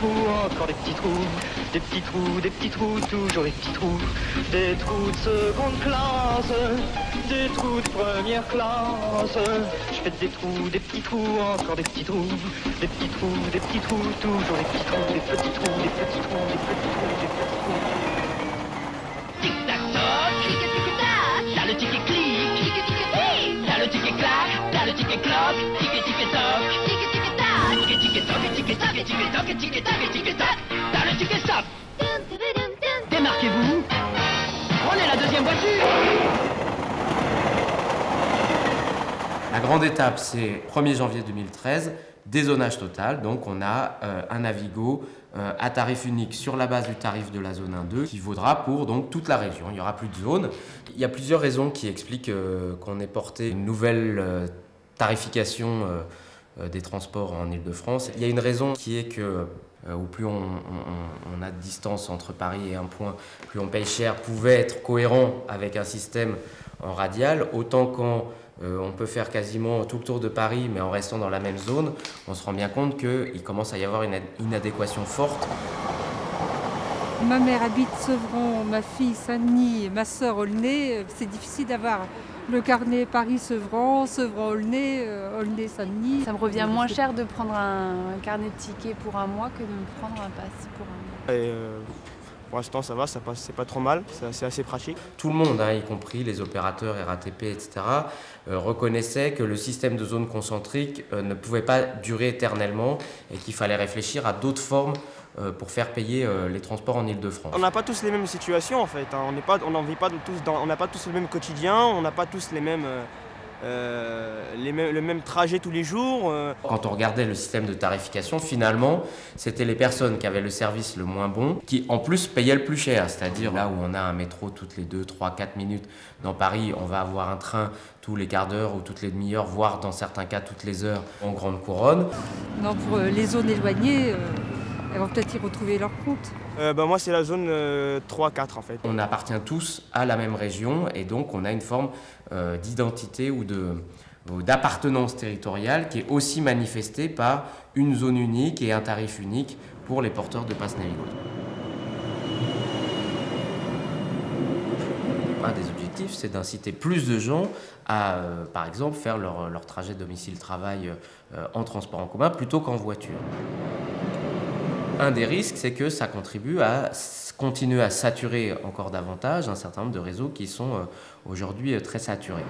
trous, encore des petits trous, des petits trous, toujours des petits trous, des trous de seconde classe, des trous de première classe. Je fais des petits trous, encore des petits trous, des petits trous, toujours des petits trous, des petits trous, des petits trous, des petits trous, des petits trous. Tic-tac-toc, clic-tic-tac, t'as le tic-clic, clic-tic-tic, t'as le tic-clac, t'as le tic-cloc, tic-tic-toc, tic-tic-tac, tic-tic-toc, tic-tic-toc, tic-tic-toc, tic-tic-toc, t'as le tic-stop. Démarquez-vous, prenez la deuxième voiture. La grande étape, c'est 1er janvier 2013, dézonage total. Donc on a un Navigo à tarif unique sur la base du tarif de la zone 1-2 qui vaudra pour donc toute la région. Il n'y aura plus de zone. Il y a plusieurs raisons qui expliquent qu'on ait porté une nouvelle tarification des transports en Île-de-France. Il y a une raison qui est que au plus on a de distance entre Paris et un point, plus on paye cher, pouvait être cohérent avec un système en radial, autant quand on peut faire quasiment tout le tour de Paris, mais en restant dans la même zone, on se rend bien compte qu'il commence à y avoir une inadéquation forte. Ma mère habite Sevran, ma fille Saint-Denis, ma sœur Aulnay. C'est difficile d'avoir le carnet Paris-Sevran, Sevran-Aulnay, Aulnay-Saint-Denis. Ça me revient moins cher de prendre un carnet de tickets pour un mois que de me prendre un pass pour un mois. Et pour l'instant, ça va, ça passe, c'est pas trop mal, c'est assez pratique. Tout le monde, y compris les opérateurs RATP, etc., reconnaissait que le système de zone concentrique ne pouvait pas durer éternellement et qu'il fallait réfléchir à d'autres formes pour faire payer les transports en Île-de-France. On n'a pas tous les mêmes situations en fait, on n'a pas tous le même quotidien, on n'a pas tous le même trajet tous les jours. Quand on regardait le système de tarification, finalement, c'était les personnes qui avaient le service le moins bon qui, en plus, payaient le plus cher. C'est-à-dire là où on a un métro toutes les 2, 3, 4 minutes, dans Paris, on va avoir un train tous les quarts d'heure ou toutes les demi-heures, voire dans certains cas toutes les heures en grande couronne. Non, pour les zones éloignées, elles vont peut-être y retrouver leur compte. Moi, c'est la zone 3-4 en fait. On appartient tous à la même région et donc on a une forme d'identité ou d'appartenance territoriale qui est aussi manifestée par une zone unique et un tarif unique pour les porteurs de pass Navigo. Un des objectifs, c'est d'inciter plus de gens à, par exemple, faire leur trajet domicile-travail en transport en commun plutôt qu'en voiture. Un des risques, c'est que ça contribue à continuer à saturer encore davantage un certain nombre de réseaux qui sont aujourd'hui très saturés.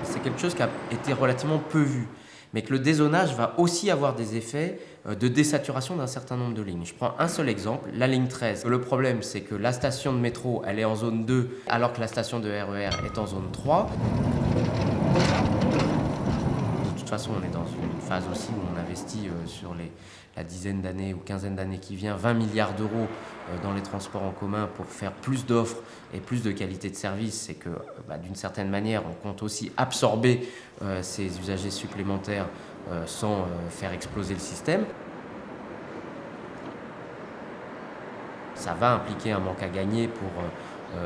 C'est quelque chose qui a été relativement peu vu, mais que le dézonage va aussi avoir des effets de désaturation d'un certain nombre de lignes. Je prends un seul exemple, la ligne 13. Le problème, c'est que la station de métro, elle est en zone 2, alors que la station de RER est en zone 3. De toute façon, on est dans une phase aussi où on investit sur la dizaine d'années ou quinzaine d'années qui vient, 20 milliards d'euros dans les transports en commun pour faire plus d'offres et plus de qualité de service. C'est que d'une certaine manière, on compte aussi absorber ces usagers supplémentaires sans faire exploser le système. Ça va impliquer un manque à gagner pour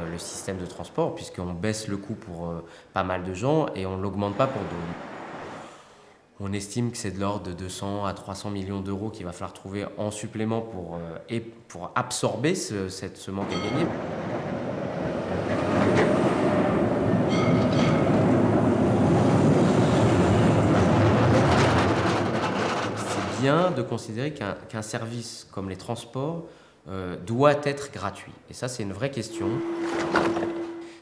le système de transport puisqu'on baisse le coût pour pas mal de gens et on ne l'augmente pas pour d'autres. On estime que c'est de l'ordre de 200 à 300 millions d'euros qu'il va falloir trouver en supplément pour absorber ce manque à gagner. C'est bien de considérer qu'un service comme les transports doit être gratuit. Et ça, c'est une vraie question.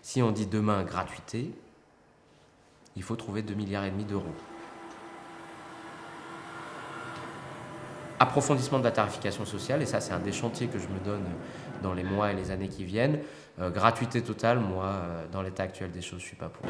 Si on dit demain gratuité, il faut trouver 2,5 milliards d'euros. Approfondissement de la tarification sociale, et ça c'est un des chantiers que je me donne dans les mois et les années qui viennent. Gratuité totale, moi, dans l'état actuel des choses, je ne suis pas pour.